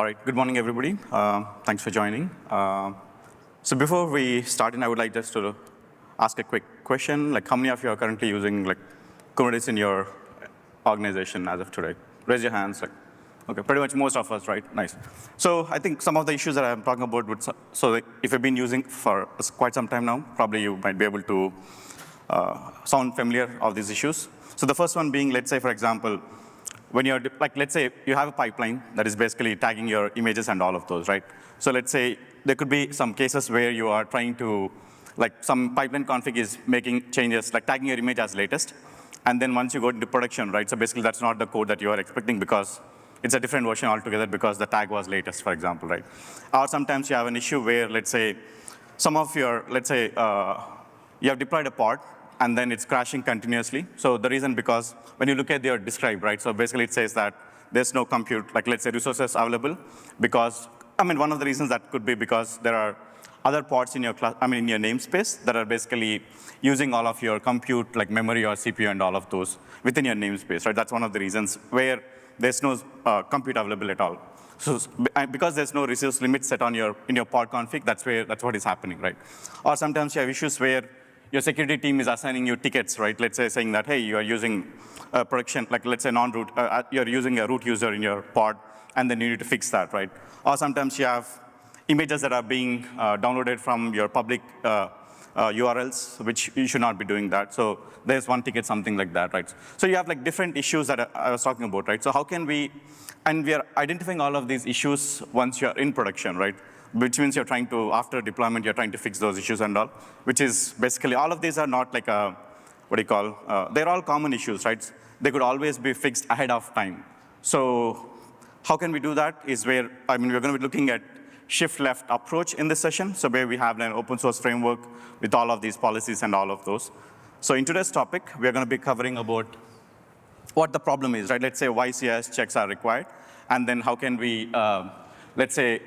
All right, good morning, everybody. Thanks for joining. So before we start in, I would like just to ask a quick question. Like, how many of you are currently using like Kubernetes in your organization as of today? Raise your hands. Like, okay, pretty much most of us, right? Nice. So I think some of the issues that I'm talking about would, so if you've been using for quite some time now, probably you might be able to sound familiar of these issues. So the first one being, let's say, for example, when you're, like, let's say you have a pipeline that is basically tagging your images and all of those, right? So let's say there could be some cases where you are trying to, like, some pipeline config is making changes, like tagging your image as latest. And then once you go into production, right, so basically that's not the code that you are expecting because it's a different version altogether because the tag was latest, for example, right? Or sometimes you have an issue where, let's say, some of your, let's say, you have deployed a pod, and then it's crashing continuously. So the reason, because when you look at your describe, right, so basically it says that there's no compute, like let's say resources available, because, I mean, one of the reasons that could be because there are other pods in your class, I mean, in your namespace that are basically using all of your compute, like memory or CPU and all of those within your namespace, right? That's one of the reasons where there's no compute available at all. So because there's no resource limit set on in your pod config, that's what is happening, right? Or sometimes you have issues where your security team is assigning you tickets, right? Let's say saying that, hey, you are using production, like let's say non-root, you're using a root user in your pod, and then you need to fix that, right? Or sometimes you have images that are being downloaded from your public URLs, which you should not be doing that. So there's one ticket, something like that, right? So you have like different issues that I was talking about, right? So how can we, and we are identifying all of these issues once you're in production, right? Which means you're trying to, after deployment, you're trying to fix those issues and all, which is basically, all of these are not like a, what do you call, they're all common issues, right? They could always be fixed ahead of time. So how can we do that is where, I mean, we're going to be looking at shift-left approach in this session, so where we have an open source framework with all of these policies and all of those. So in today's topic, we're going to be covering about what the problem is, right? Let's say why CIS checks are required, and then how can we, let's say,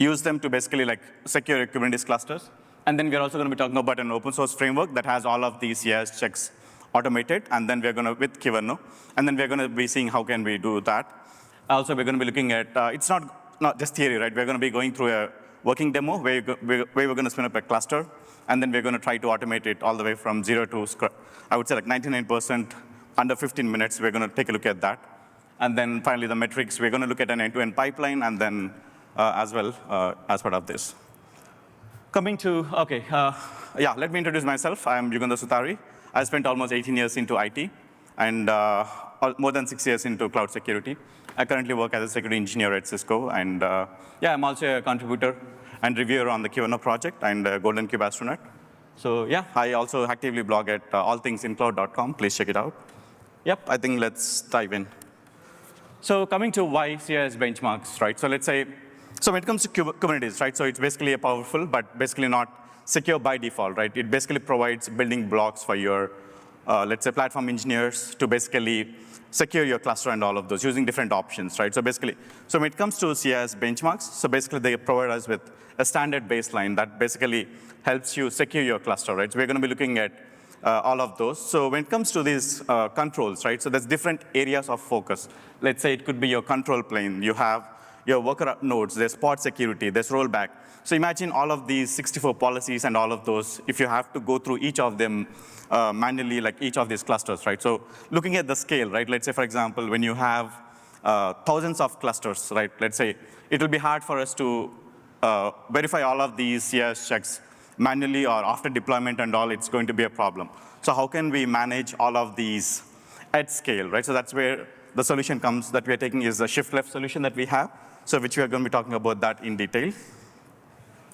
use them to basically like secure your Kubernetes clusters. And then we're also going to be talking about an open source framework that has all of these CIS checks automated, and then we're going to, with Kyverno, and then we're going to be seeing how can we do that. Also, we're going to be looking at, it's not just theory, right? We're going to be going through a working demo where we're going to spin up a cluster, and then we're going to try to automate it all the way from 0 to, I would say like 99%, under 15 minutes, we're going to take a look at that. And then finally, the metrics, we're going to look at an end-to-end pipeline, and then as well as part of this. Coming to, okay, yeah, let me introduce myself. I'm Yugandhar Suthari. I spent almost 18 years into IT and more than 6 years into cloud security. I currently work as a security engineer at Cisco, and yeah, I'm also a contributor and reviewer on the Kyverno project and Golden Cube astronaut. So yeah, I also actively blog at allthingsincloud.com. Please check it out. Yep, I think let's dive in. So coming to why CIS benchmarks, right? So let's say, so when it comes to Kubernetes, right, so it's basically a powerful, but basically not secure by default, right? It basically provides building blocks for your, let's say, platform engineers to basically secure your cluster and all of those using different options, right? So basically, so when it comes to CIS benchmarks, so basically they provide us with a standard baseline that basically helps you secure your cluster, right? So we're going to be looking at all of those. So when it comes to these controls, right, so there's different areas of focus. Let's say it could be your control plane. You have your worker nodes, there's pod security, there's rollback. So imagine all of these 64 policies and all of those, if you have to go through each of them manually, like each of these clusters, right? So looking at the scale, right, let's say, for example, when you have thousands of clusters, right, let's say, it will be hard for us to verify all of these CIS checks manually or after deployment and all, it's going to be a problem. So how can we manage all of these at scale, right? So that's where the solution comes that we are taking is the shift-left solution that we have, so which we are going to be talking about that in detail.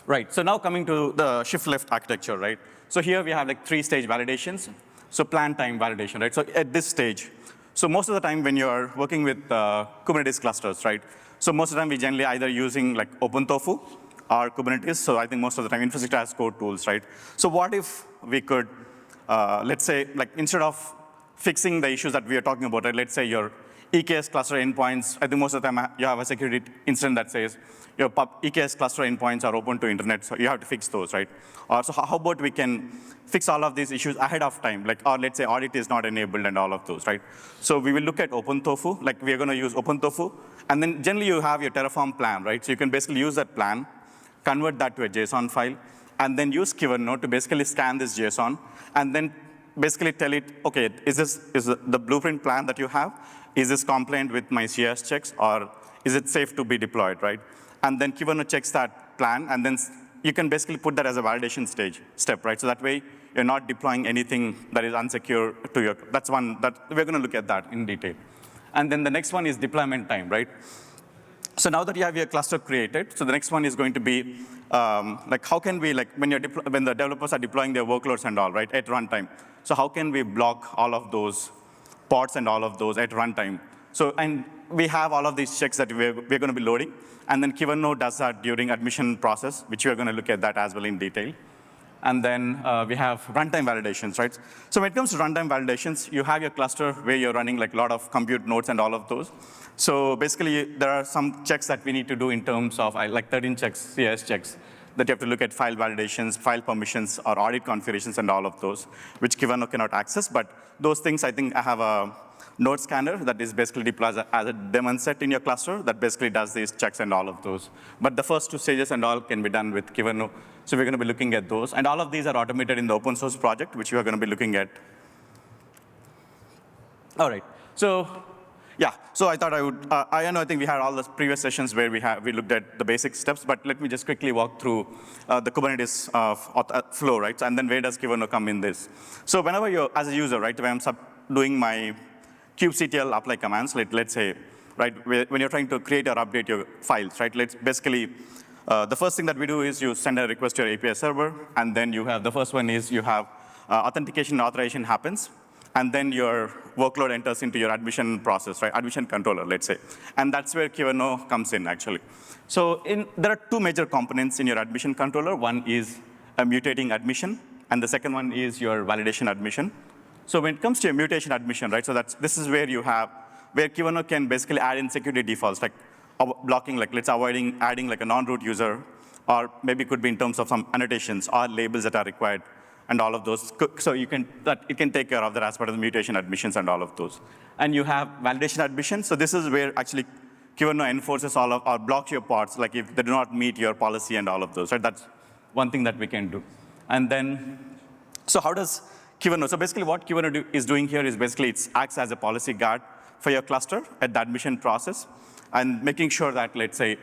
Right, so now coming to the shift-left architecture, right? So here we have like 3-stage validations. So plan time validation, right? So at this stage, so most of the time when you're working with Kubernetes clusters, right? So most of the time we generally either using like OpenTofu or Kubernetes. So I think most of the time infrastructure as code tools, right? So what if we could, let's say, like instead of fixing the issues that we are talking about, right? Let's say your EKS cluster endpoints, I think most of the time you have a security incident that says your EKS cluster endpoints are open to internet, so you have to fix those, right? So how about we can fix all of these issues ahead of time, like, or let's say audit is not enabled and all of those, right? So we will look at OpenTofu, like we are going to use OpenTofu, and then generally you have your Terraform plan, right? So you can basically use that plan, convert that to a JSON file, and then use Kyverno to basically scan this JSON, and then basically tell it, okay, is the blueprint plan that you have, is this compliant with my CIS checks, or is it safe to be deployed, right? And then Kyverno checks that plan, and then you can basically put that as a validation step, right? So that way, you're not deploying anything that is unsecure to your, that's one, that we're going to look at that in detail. And then the next one is deployment time, right? So now that you have your cluster created, so the next one is going to be, like how can we, like when the developers are deploying their workloads and all, right, at runtime. So how can we block all of those pods and all of those at runtime? So, and we have all of these checks that we're going to be loading, and then Kyverno does that during admission process, which we're going to look at that as well in detail. And then we have runtime validations, right? So when it comes to runtime validations, you have your cluster where you're running like a lot of compute nodes and all of those. So basically, there are some checks that we need to do in terms of like 13 checks, CIS checks, that you have to look at file validations, file permissions, or audit configurations and all of those, which Kyverno cannot access. But those things, I think I have a node scanner that is basically deployed as a daemon set in your cluster that basically does these checks and all of those. But the first two stages and all can be done with Kyverno. So we're going to be looking at those. And all of these are automated in the open source project, which we are going to be looking at. All right. So yeah, so I thought I would, I think we had all the previous sessions where we looked at the basic steps, but let me just quickly walk through the Kubernetes flow, right? And then where does Kyverno come in this? So whenever you're, as a user, right, when I'm doing my kubectl apply commands, let's say, right, when you're trying to create or update your files, right, let's basically, the first thing that we do is you send a request to your API server, and then you have, the first one is you have authentication and authorization happens, and then your workload enters into your admission process, right, admission controller, let's say. And that's where Kyverno comes in, actually. So there are two major components in your admission controller. One is a mutating admission, and the second one is your validation admission. So when it comes to your mutation admission, right, so this is where you have, where Kyverno can basically add in security defaults, like blocking, like let's avoiding adding like a non-root user, or maybe it could be in terms of some annotations or labels that are required, and all of those. So it can take care of that as part of the mutation admissions and all of those. And you have validation admission. So this is where actually Kyverno enforces all of, or blocks your pods, like if they do not meet your policy and all of those, right? That's one thing that we can do. And then, so how does Kyverno, so basically what Kyverno is doing here is basically it acts as a policy guard for your cluster at the admission process, and making sure that, let's say,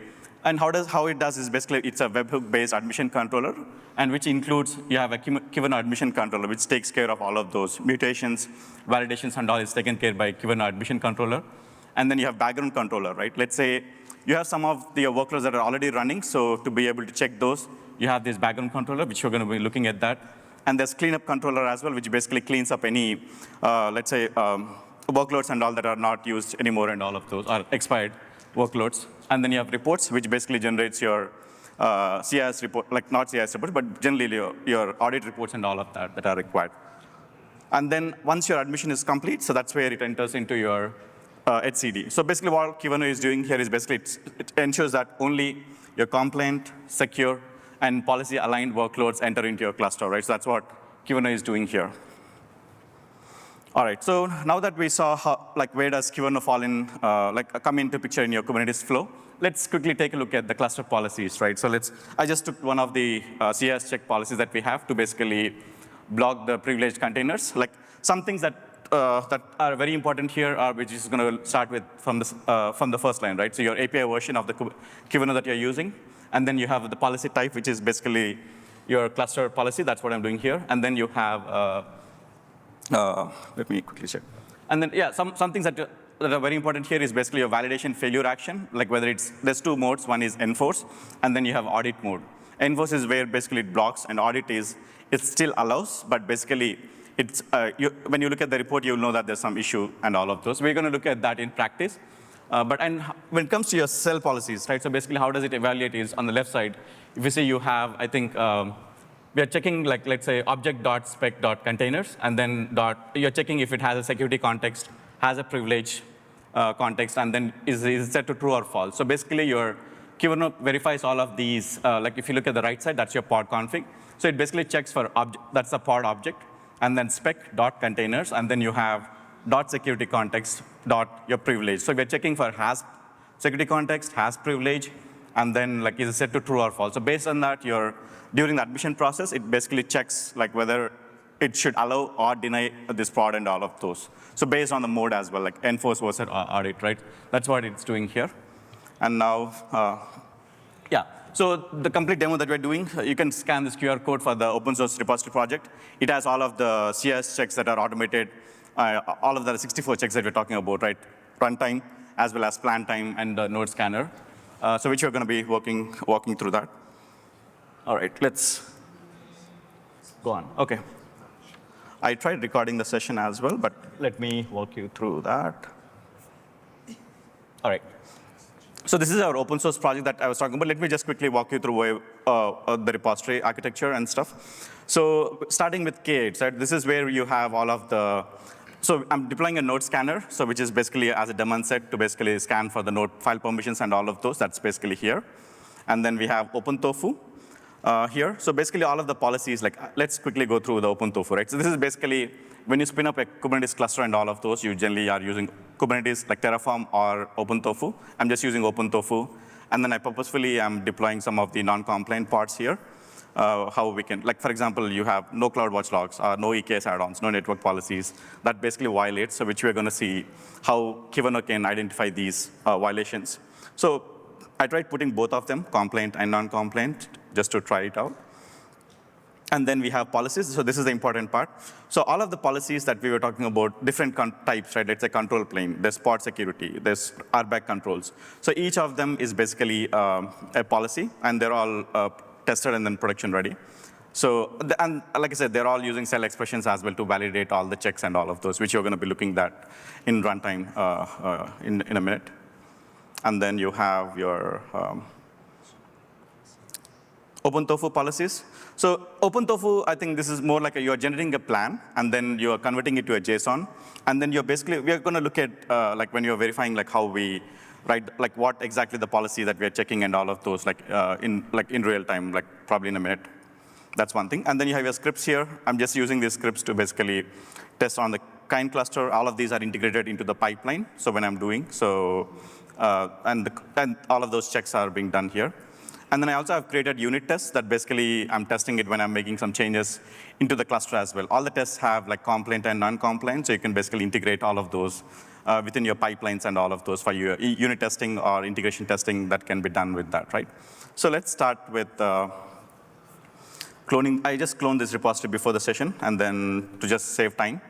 and how it does is basically it's a webhook-based admission controller, and which includes, you have a Kyverno admission controller, which takes care of all of those mutations, validations, and all is taken care by Kyverno admission controller. And then you have background controller, right? Let's say you have some of your workloads that are already running, so to be able to check those, you have this background controller, which we're going to be looking at that. And there's cleanup controller as well, which basically cleans up any, let's say, workloads and all that are not used anymore and all of those, are expired workloads. And then you have reports, which basically generates your CIS report, like not CIS report, but generally your audit reports and all of that are required. And then once your admission is complete, so that's where it enters into your HCD. So basically what Kyverno is doing here is basically it ensures that only your compliant, secure, and policy-aligned workloads enter into your cluster, right? So that's what Kyverno is doing here. All right, so now that we saw how, like, where does Kyverno fall in, come into picture in your Kubernetes flow, let's quickly take a look at the cluster policies, right? So I just took one of the CIS check policies that we have to basically block the privileged containers. Like some things that are very important here are, which is going to start with from the first line, right? So your API version of the Kyverno that you're using. And then you have the policy type, which is basically your cluster policy. That's what I'm doing here. And then you have, let me quickly check. And then, yeah, some things that are very important here is basically your validation failure action, like whether there's two modes. One is enforce, and then you have audit mode. Enforce is where basically it blocks, and audit is, it still allows, but basically it's, when you look at the report, you'll know that there's some issue and all of those. We're going to look at that in practice. And when it comes to your CEL policies, right, so basically how does it evaluate is on the left side, if you say you have, I think, we are checking, like, let's say, object.spec.containers, and then you're checking if it has a security context, has a privilege, context, and then is set to true or false. So basically, your Kyverno verifies all of these. Like if you look at the right side, that's your pod config. So it basically checks for that's the pod object, and then spec.containers, and then you have .security context your privilege. So we're checking for has security context, has privilege, and then like is it set to true or false. So based on that, during the admission process, it basically checks like whether it should allow or deny this pod and all of those. So based on the mode as well, like enforce versus audit, right? That's what it's doing here. And now, yeah. So the complete demo that we're doing, you can scan this QR code for the open source repository project. It has all of the CIS checks that are automated, all of the 64 checks that we're talking about, right? Runtime, as well as plan time and the node scanner. So which we're going to be walking through that. All right, let's go on. OK. I tried recording the session as well, but let me walk you through that. All right. So this is our open source project that I was talking about. Let me just quickly walk you through the repository architecture and stuff. So starting with K8, right? This is where you have all of the. So I'm deploying a node scanner, so which is basically as a daemon set to basically scan for the node file permissions and all of those. That's basically here. And then we have OpenTofu here. So basically all of the policies, like let's quickly go through the OpenTofu, right? So this is basically when you spin up a Kubernetes cluster and all of those, you generally are using Kubernetes like Terraform or OpenTofu. I'm just using OpenTofu. And then I purposefully am deploying some of the non-compliant parts here. How we can, like for example, you have no CloudWatch logs, no EKS add-ons, no network policies. That basically violates, so which we're going to see how Kyverno can identify these violations. So I tried putting both of them, compliant and non-compliant, just to try it out. And then we have policies. So this is the important part. So all of the policies that we were talking about, different types, right? Let's say control plane. There's pod security. There's RBAC controls. So each of them is basically a policy, and they're all tested and then production ready. So, and like I said, they're all using cell expressions as well to validate all the checks and all of those, which you're going to be looking at in runtime in a minute. And then you have your OpenTofu policies. So OpenTofu, I think this is more like you're generating a plan, and then you're converting it to a JSON. And then you're basically, we're going to look at like when you're verifying like how we right, like what exactly the policy that we are checking and all of those, like in real time, like probably in a minute. That's one thing. And then you have your scripts here. I'm just using these scripts to basically test on the kind cluster. All of these are integrated into the pipeline. So when I'm doing so, and all of those checks are being done here. And then I also have created unit tests that basically I'm testing it when I'm making some changes into the cluster as well. All the tests have like compliant and non-compliant, so you can basically integrate all of those within your pipelines and all of those for your unit testing or integration testing that can be done with that, right? So let's start with cloning. I just cloned this repository before the session, and then to just save time.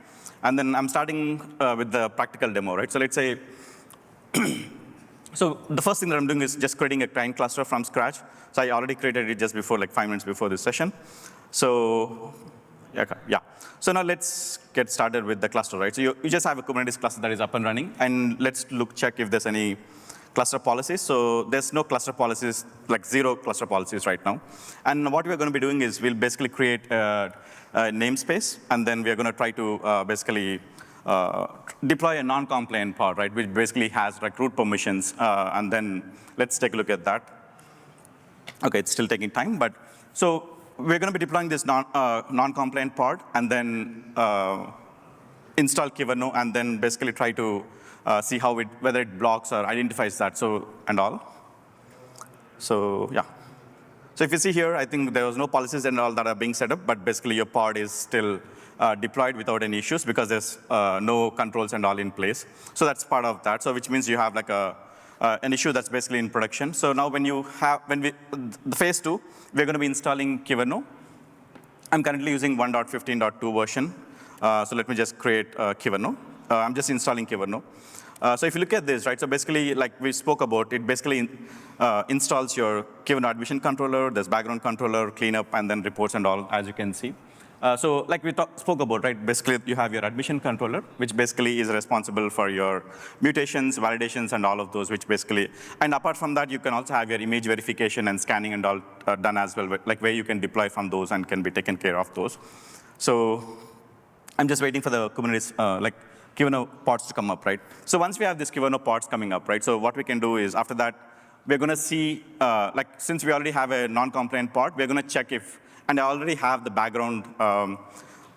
And then I'm starting with the practical demo, right? So let's say, so the first thing that I'm doing is just creating a client cluster from scratch. So I already created it just before, like 5 minutes before this session. So yeah. So now let's get started with the cluster, right? So you just have a Kubernetes cluster that is up and running, and let's check if there's any cluster policies. So there's no cluster policies, like 0 cluster policies right now. And what we're going to be doing is we'll basically create a namespace, and then we're going to try to basically deploy a non-compliant pod, right, which basically has like root permissions. And then let's take a look at that. OK, it's still taking time, but so we're going to be deploying this non-compliant pod, and then install Kyverno, and then basically try to see how whether it blocks or identifies that, so and all. So yeah. So if you see here, I think there was no policies and all that are being set up, but basically your pod is still deployed without any issues because there's no controls and all in place. So that's part of that. So which means you have like an issue that's basically in production. So now the phase 2, we're going to be installing Kyverno. I'm currently using 1.15.2 version. So let me just create Kyverno. I'm just installing Kyverno. So if you look at this, right, so basically, like we spoke about, it basically installs your Kyverno admission controller, there's background controller, cleanup, and then reports and all, as you can see. So like we spoke about, right, basically you have your admission controller, which basically is responsible for your mutations, validations, and all of those, which basically, and apart from that, you can also have your image verification and scanning and all done as well, like where you can deploy from those and can be taken care of those. So I'm just waiting for the Kubernetes, Kyverno pods to come up, right? So once we have this Kyverno pods coming up, right, so what we can do is after that, we're going to see, like since we already have a non-compliant pod, we're going to check if, and I already have the background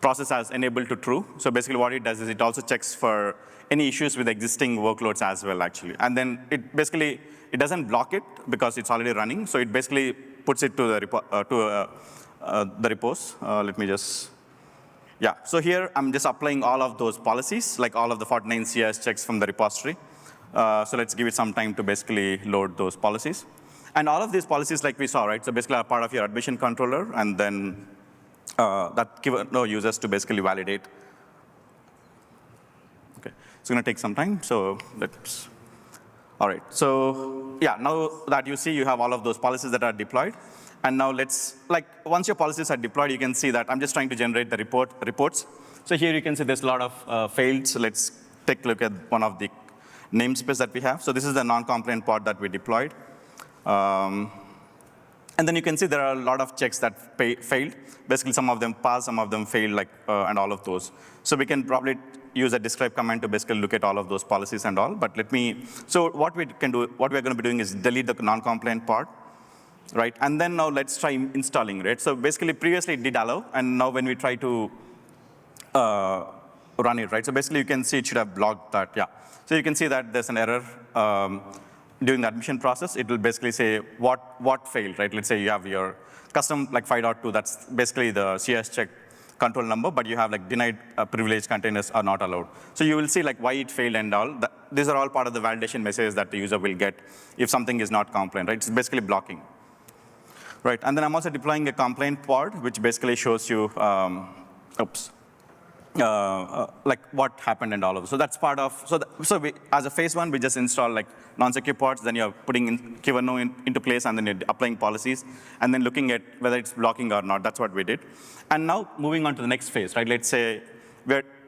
process as enabled to true. So basically what it does is it also checks for any issues with existing workloads as well, actually. And then it basically, it doesn't block it because it's already running. So it basically puts it to the repos. Let me just, yeah. So here I'm just applying all of those policies, like all of the 49 CIS checks from the repository. So let's give it some time to basically load those policies. And all of these policies, like we saw, right? So basically are part of your admission controller, and then that Kyverno uses to basically validate. Okay, it's going to take some time. So let's. All right. So yeah, now that you see, you have all of those policies that are deployed. And now let's, like, once your policies are deployed, you can see that I'm just trying to generate the reports. So here you can see there's a lot of failed. So let's take a look at one of the namespace that we have. So this is the non-compliant pod that we deployed. And then you can see there are a lot of checks that failed. Basically, some of them passed, some of them failed, like, and all of those. So we can probably use a describe command to basically look at all of those policies and all. But let me, so what we can do, what we're going to be doing is delete the non-compliant pod, right? And then now let's try installing, right? So basically, previously it did allow, and now when we try to run it, right? So basically, you can see it should have blocked that, yeah. So you can see that there's an error during the admission process. It will basically say what failed, right? Let's say you have your custom like 5.2, that's basically the CS check control number, but you have like denied privileged containers are not allowed. So you will see like why it failed and all. These are all part of the validation messages that the user will get if something is not compliant, right? It's basically blocking. Right, and then I'm also deploying a compliant pod, which basically shows you, like what happened and all of it. So that's part of, so we, as a phase one, we just install like non-secure pods, then you're putting in Kyverno into place, and then you're applying policies, and then looking at whether it's blocking or not. That's what we did. And now moving on to the next phase, right? Let's say,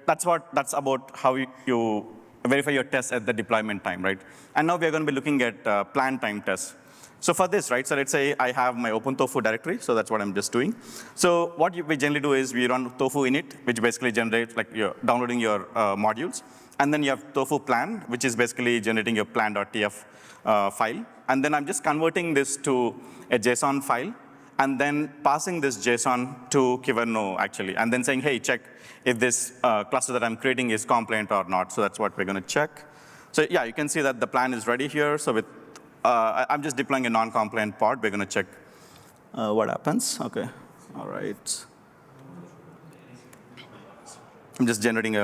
that's about how you verify your tests at the deployment time, right? And now we're going to be looking at plan time tests. So for this, right, so let's say I have my OpenTofu directory, so that's what I'm just doing. So what we generally do is we run tofu init, which basically generates, like you're downloading your modules. And then you have tofu plan, which is basically generating your plan.tf file. And then I'm just converting this to a JSON file, and then passing this JSON to Kyverno, actually, and then saying, hey, check if this cluster that I'm creating is compliant or not. So that's what we're going to check. So yeah, you can see that the plan is ready here. So with I'm just deploying a non-compliant pod. We're going to check what happens. OK, all right. I'm just generating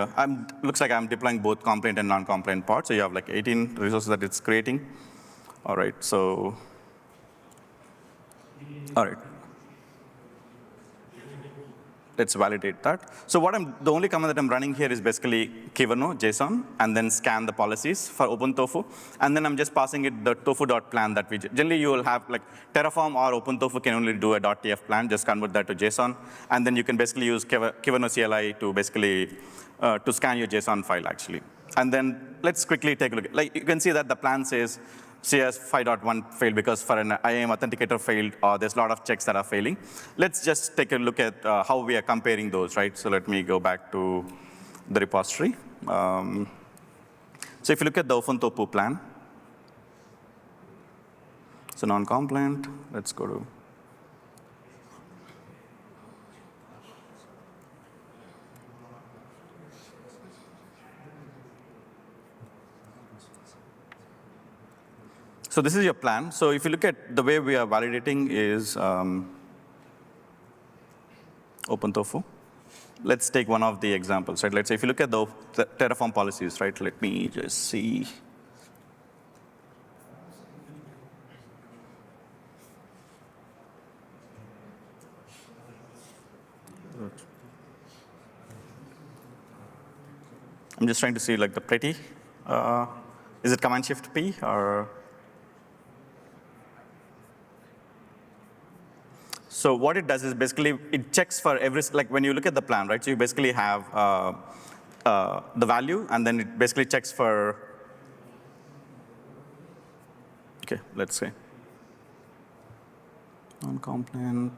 looks like I'm deploying both compliant and non-compliant pods. So you have like 18 resources that it's creating. All right, so, all right. Let's validate that. So the only command that I'm running here is basically Kyverno, JSON, and then scan the policies for OpenTofu. And then I'm just passing it the tofu.plan that we, generally you will have like Terraform or OpenTofu can only do a .tf plan, just convert that to JSON. And then you can basically use Kyverno CLI to basically, to scan your JSON file actually. And then let's quickly take a look. Like you can see that the plan says CS 5.1 failed because for an IAM authenticator failed, or there's a lot of checks that are failing. Let's just take a look at how we are comparing those, right? So let me go back to the repository. So if you look at the OpenTofu plan, so non-compliant, let's go to. So this is your plan. So if you look at the way we are validating is OpenTofu. Let's take one of the examples, right? Let's say if you look at the Terraform policies, right? Let me just see. I'm just trying to see like the pretty. Is it Command-Shift-P or? So what it does is basically it checks for every, like when you look at the plan, right? So you basically have the value, and then it basically checks for, okay, let's say, non-compliant.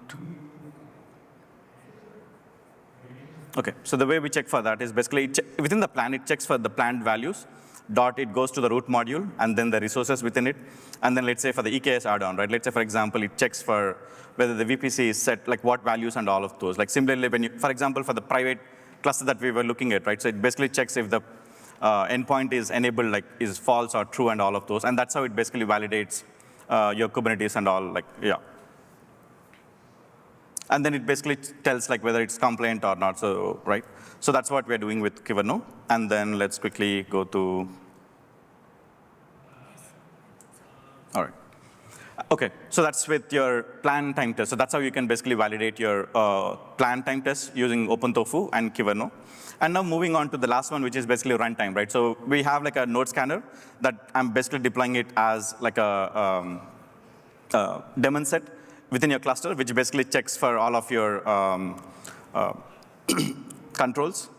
Okay, so the way we check for that is basically within the plan, it checks for the planned values, dot it goes to the root module, and then the resources within it. And then let's say for the EKS add-on, right? Let's say, for example, it checks for whether the VPC is set, like what values and all of those. Like similarly, when you, for example, for the private cluster that we were looking at, right? So it basically checks if the endpoint is enabled, like is false or true and all of those. And that's how it basically validates your Kubernetes and all, like, yeah. And then it basically tells like whether it's compliant or not, so, right? So that's what we're doing with Kyverno. And then let's quickly go to, all right. Okay, so that's with your plan time test. So that's how you can basically validate your plan time test using OpenTofu and Kyverno. And now moving on to the last one, which is basically runtime, right? So we have like a node scanner that I'm basically deploying it as like a daemon set within your cluster, which basically checks for all of your controls.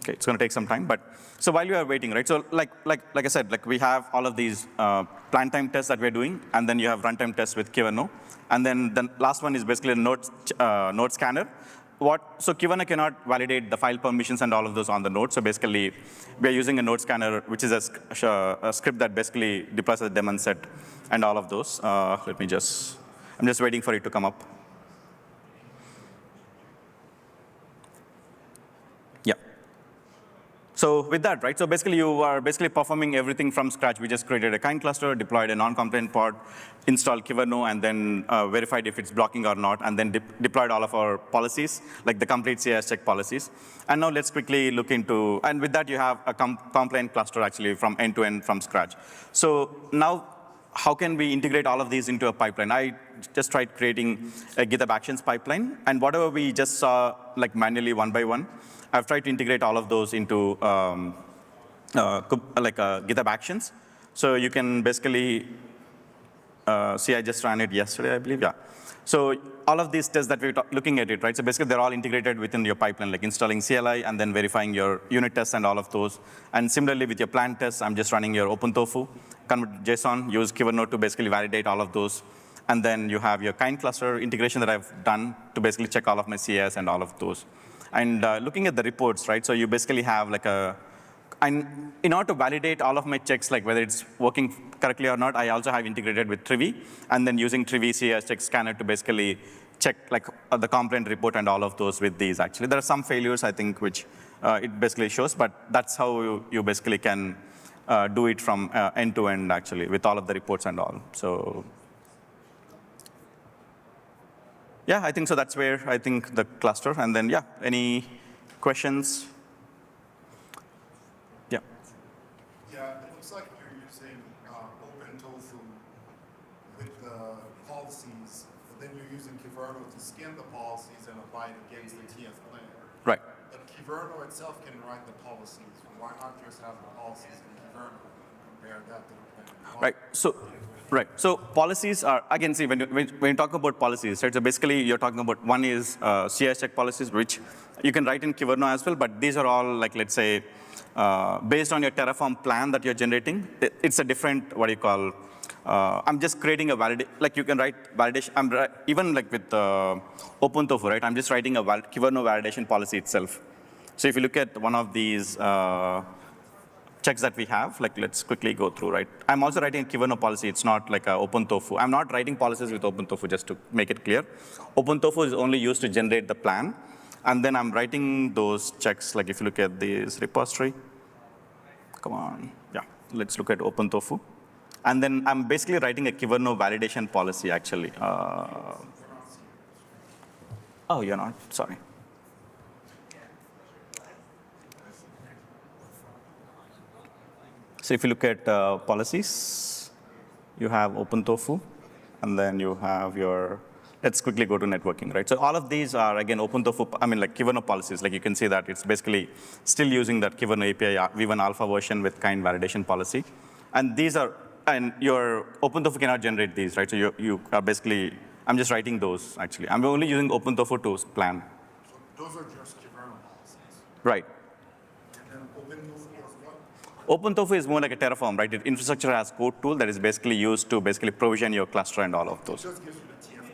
Okay, it's going to take some time, but so while you are waiting, right? So like I said, like we have all of these plan time tests that we're doing, and then you have runtime tests with Kyverno, and then the last one is basically a node scanner. So Kyverno cannot validate the file permissions and all of those on the node. So basically, we're using a node scanner, which is a script that basically deploys a daemon set and all of those. I'm just waiting for it to come up. Yeah. So with that, right, so basically you are basically performing everything from scratch. We just created a kind cluster, deployed a non-compliant pod, installed Kyverno, and then verified if it's blocking or not, and then deployed all of our policies, like the complete CIS check policies. And now let's quickly look into, and with that you have a compliant cluster actually from end to end from scratch. So now, how can we integrate all of these into a pipeline? I just tried creating a GitHub Actions pipeline, and whatever we just saw like manually one by one, I've tried to integrate all of those into GitHub Actions. So you can basically see, I just ran it yesterday, I believe, yeah. So all of these tests that we're looking at it, right? So basically they're all integrated within your pipeline, like installing CLI and then verifying your unit tests and all of those. And similarly with your plan tests, I'm just running your OpenTofu, convert JSON, use Kyverno to basically validate all of those. And then you have your kind cluster integration that I've done to basically check all of my CIS and all of those. And looking at the reports, right? So you basically have like and in order to validate all of my checks, like whether it's working correctly or not, I also have integrated with Trivy, and then using Trivy CIS check scanner to basically check like the complaint report and all of those with these actually. There are some failures, I think, which it basically shows, but that's how you basically can do it from end to end actually with all of the reports and all. So yeah, I think so that's where I think the cluster, and then yeah, any questions? Yeah. Yeah, it looks like you're using OpenTofu with the policies, but then you're using Kyverno to scan the policies and apply it against the TF plan. Right. But Kyverno itself can write the policies. Why not just have the policies in Kyverno and compare that to the plan? Right. So policies are, again, see, when you talk about policies, right, so basically you're talking about, one is CIS check policies, which you can write in Kyverno as well, but these are all, like, let's say, based on your Terraform plan that you're generating. It's a different, what do you call, I'm just creating a like you can write validation, even like with OpenTofu, right, I'm just writing a Kyverno validation policy itself. So if you look at one of these checks that we have, like let's quickly go through, right? I'm also writing a Kyverno policy. It's not like a OpenTofu. I'm not writing policies with OpenTofu, just to make it clear. OpenTofu is only used to generate the plan. And then I'm writing those checks, like if you look at this repository. Come on, yeah, let's look at OpenTofu. And then I'm basically writing a Kyverno validation policy, actually. Oh, you're not, sorry. So if you look at policies, you have OpenTofu, and then you have your, let's quickly go to networking, right? So all of these are, again, OpenTofu, I mean, like Kyverno policies. Like you can see that it's basically still using that Kyverno API V1 alpha version with kind validation policy. And these are, and your OpenTofu cannot generate these, right? So you are basically, I'm just writing those, actually. I'm only using OpenTofu to plan. So those are just Kyverno policies. Right. And then OpenTofu is what? OpenTofu is more like a Terraform, right? It infrastructure as code tool that is basically used to basically provision your cluster and all of those. It just gives you the TF.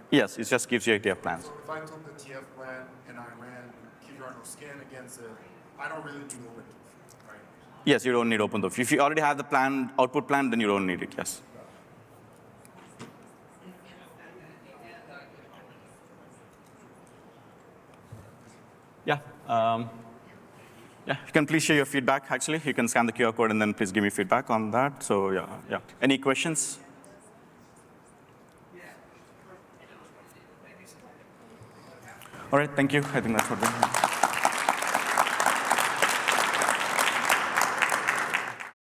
Yes, it just gives you a TF plans. So if I took the TF plan and I ran Kyverno scan against it, I don't really need OpenTofu, right? Yes, you don't need OpenTofu. If you already have the plan, output plan, then you don't need it, yes. Yeah. Yeah, you can please share your feedback, actually. You can scan the QR code and then please give me feedback on that. So yeah. Any questions? All right, thank you. I think that's what we're